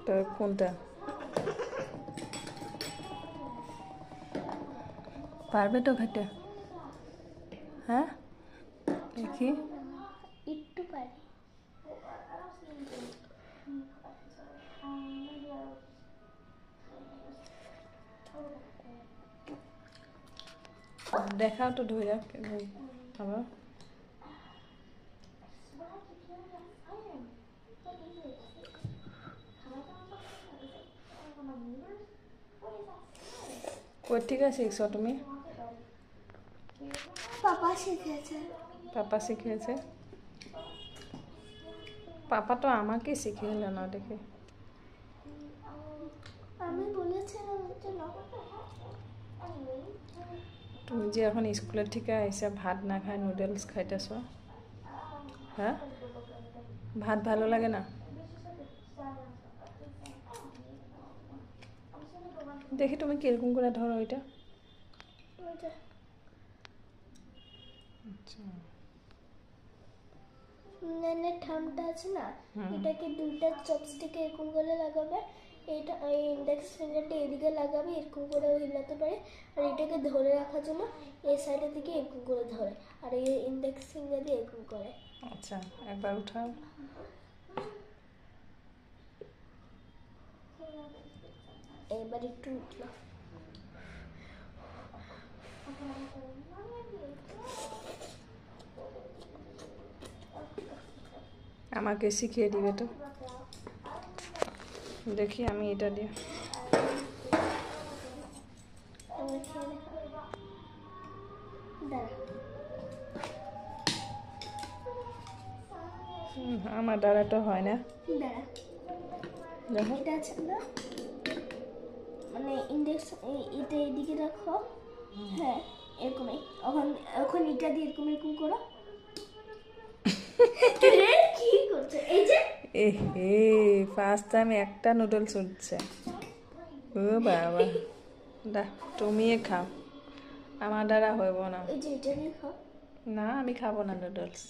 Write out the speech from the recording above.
তো কোনটা পারবে তো খেতে? হ্যাঁ দেখি একটু পারি। দেখাও তো ধরে আবার কই থেকে শিখছো তুমি? পাপা শিখেছে। পাপা শিখিয়েছে? পাপা তো আমাকে শিখিয়ে না দেখে। আমি বলেছিলাম যে না। তুমি যে এখন স্কুলের থেকে এসে ভাত না খায় নুডলস খাইতেছো, হ্যাঁ? ভাত ভালো লাগে না? দেখি তুমি কিরকম করে ধরো এটা। আচ্ছা নেনের ঠামটা আছে না, এটাকে দুইটা চপস্টিকে এরকম করে লাগাবে। এইটা এই ইন্ডেক্স ফিঙ্গারটা এদিকে লাগাবে, এরকম করে হিলাতে পারে। আর এটাকে ধরে রাখার জন্য এই সাইডের দিকে এরকম করে ধরে, আর এই ইন্ডেক্স ফিঙ্গার দিয়ে এরকম করে। আচ্ছা একবার উঠাও। এবার একটু উঠলো। আমাকে শিখিয়ে দিবে তো, দেখি আমি এটা দিয়ে। আমার দ্বারা তো হয় না। দেখো এটা আছে না, মানে ইন্ডেক্স এটা এদিকে রাখো। হ্যাঁ এরকমই। এখন এটা দিয়ে এরকম এরকম করো। কি করছো? এই যে এ ফার্স্ট টাইম একটা নুডলস উঠছে। ও বাবা, দা তুমি খাও, আমার দ্বারা হইব না। এই যে এটা দিয়ে খাও। না আমি খাবো না নুডলস।